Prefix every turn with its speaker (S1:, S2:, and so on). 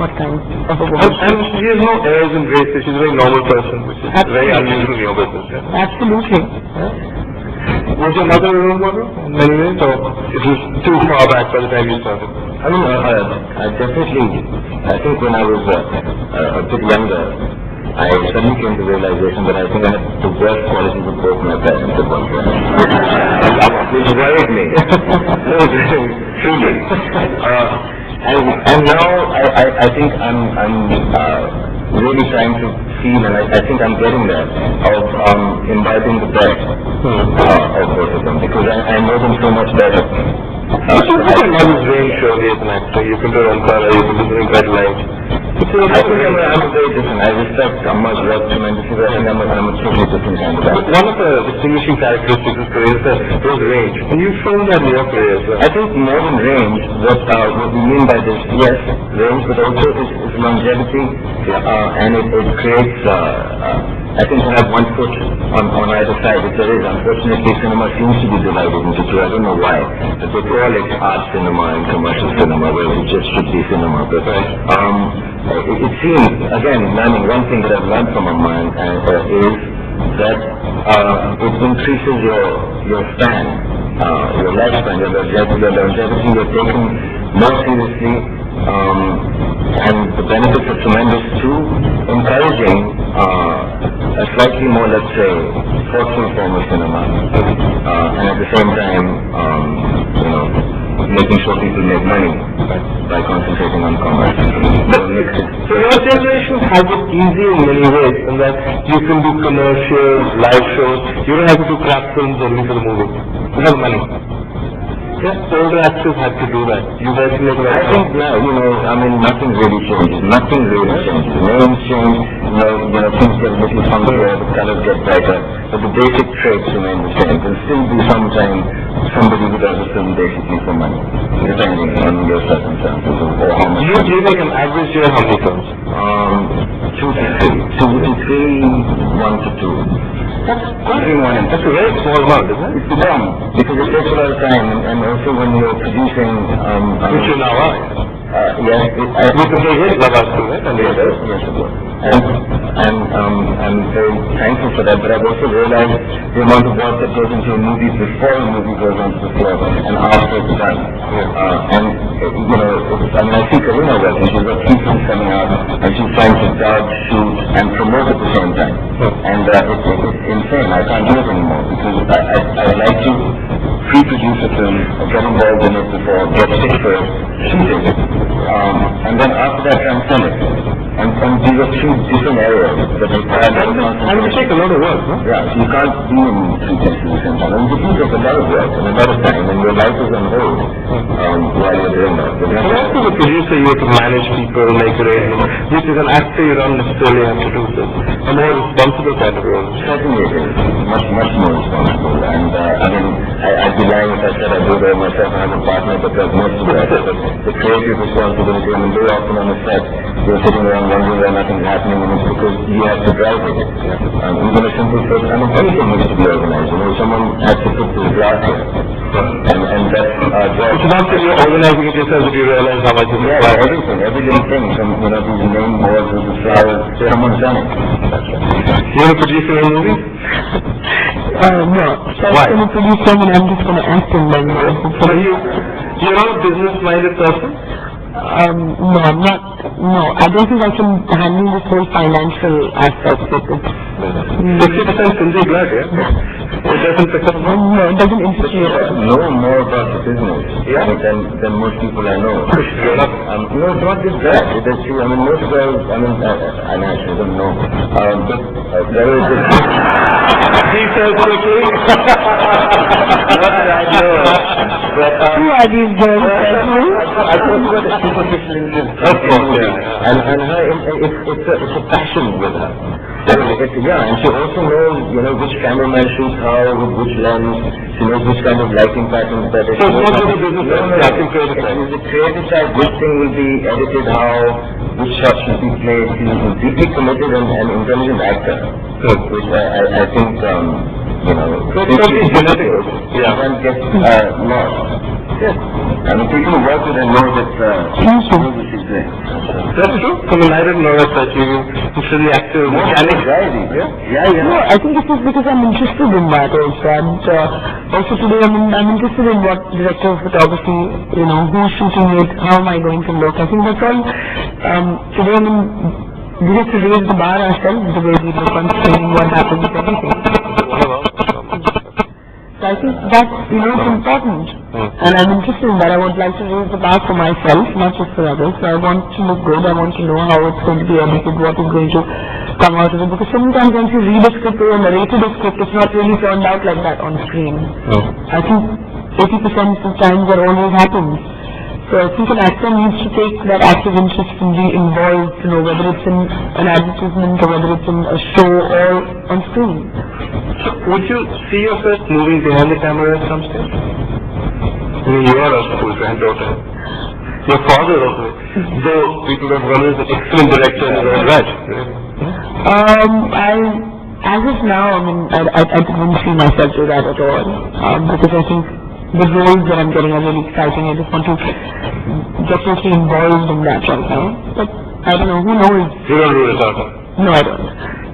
S1: what kind of a woman.
S2: And she has no airs and graces. She's a very normal person, which is very unusual in your business. Yeah?
S1: Absolutely.
S2: Was your mother a role model in many ways, or it was too far back by the time you started?
S3: I mean, I think when I was a bit younger, I suddenly came to the realization that I think I had the worst qualities of both my parents at one point. Which worried me. Truly. And now I think I'm really trying to feel, and I think I'm getting there, of imbibing the best of both of them, because I know them so much better.
S2: You have a mother's range, surely, as an actor. You can do Omkara, you can do something quite light.
S3: I think I'm very different. I respect Amma's work tremendously, but I think I'm a totally different kind of actor.
S2: One of the distinguishing characteristics of Kareena is that there's range. And you've shown that in your career as well.
S3: I think more than range, what we mean by this, yes, range, but also is longevity, and it creates, I think, to have one foot on either side, if there is. Unfortunately, cinema seems to be divided into two. I don't know why. But they call it art cinema and commercial cinema, where it just should be cinema. But it seems, again, learning one thing that I've learned from Amma is that it increases your span, your lifespan, your longevity. You're taken more seriously, and the benefits are tremendous too, encouraging a slightly more, let's say, thoughtful form of cinema, and at the same time, making sure people make money by concentrating on commerce.
S2: So your generation has it easy in many ways, in that you can do commercials, live shows. You don't have to do craft films only for the movie. You have money. Yes, older actors had to do that. You guys make that.
S3: I think now, nothing really changes. Nothing really changes. Names change, things get a little funkier, the colors get brighter, but the basic traits remain the same. There'll still be somebody who does a film basically for money, depending on your circumstances or how much.
S2: Do you make an average year how many films?
S3: 2 to 3, 1 to 2. That's a
S2: very small amount, isn't it?
S3: It's the dumb, because it takes a lot of time, and also when you're producing...
S2: which you now are.
S3: Yes.
S2: You can say yes, Love Us Too, right?
S3: Yes, of course. And I'm very thankful for that, but I've also realized the amount of work that goes into a movie before a movie goes onto the floor and after it's done. I see Kareena working, she's got 3 films coming out, and she's trying to dub, shoot, and promote at the same time. And it's insane. I can't do it anymore, because I like to pre-produce a film, get involved in it before, get sick for it, shoot it, and then after that transcend it. And these are 2 different areas that require a lot of concentration.
S2: And it takes a lot of work, no?
S3: Yeah, so you can't do in 2 things at the same time. And it takes a lot of work and a lot of time, and your life is on hold while you're doing that.
S2: So also as a producer, you have to manage people, make arrangements, which as an actor you don't necessarily have to do this. A more responsible kind of role.
S3: Certainly it is. Much more responsible. And I'd be lying if I said I do it all myself. I have a partner that does most of that. But the creative responsibility, very often on the set, you're sitting around wondering why nothing's happening, and it's because you have to drive it. Even a simple first, anything needs to be organized. Someone has to put this glass here. And that's our job.
S2: It's not that you're organizing it yourself, but you realize how much it's required.
S3: Everything, every little thing, from these name boards with the flowers, someone's done it.
S2: You want to produce your own movie?
S1: No. So I'm going to produce them, and I'm just going to act in them.
S2: So you're not a business-minded person?
S1: No, I'm not. No, I don't think I can handle this whole financial aspect of it.
S2: 60% Sindhi blood, yeah? It doesn't pick up.
S1: No, it doesn't interest me.
S3: Know more about the business than most people I know. No, it's not just that. It is true. Most girls, I actually don't know. But there is this...
S2: Details quickly.
S3: What did I know?
S1: Who are these girls?
S3: I talked about the superficial interest.
S2: Of course, yeah.
S3: And her, it's a passion with her. And she also knows, which cameraman shoots how, with which lens. She knows which kind of lighting patterns that it is.
S2: So it's not just a business side, it's creative side.
S3: It's the creative side. Which thing will be edited how, which shot should be played. She's a deeply committed and intelligent actor. Which I think,
S2: it's totally genetic.
S3: Yeah. One gets lost. Yes. People who work with her know that she's thing.
S2: That's true. I mean, I didn't know that you should be active mechanic.
S3: Anxiety, yeah.
S1: No, I think it's just because I'm interested in that also, and also today I'm interested in what director of photography, who's shooting it, how am I going to look. I think that's all. Today we have to raise the bar ourselves the way we look on screen, what happens, everything. So I think that's, it's important. And I'm interested in that. I would like to raise the bar for myself, not just for others. So I want to look good. I want to know how it's going to be edited, what is going to come out of it. Because sometimes once you read a script or narrated a script, it's not really turned out like that on screen. I think 80% of the times that always happens. So I think an actor needs to take that active interest and be involved, whether it's in an advertisement or whether it's in a show or on screen.
S2: So would you see yourself moving behind the camera at some stage? I mean, you are also a granddaughter. Your father also, though people have run as an excellent director in his own right.
S1: As of now, I wouldn't see myself do that at all, because I think the roles that I'm getting are really exciting. I just want to get totally involved in that right now. But I don't know, who knows?
S2: You don't rule it out.
S1: No, I don't.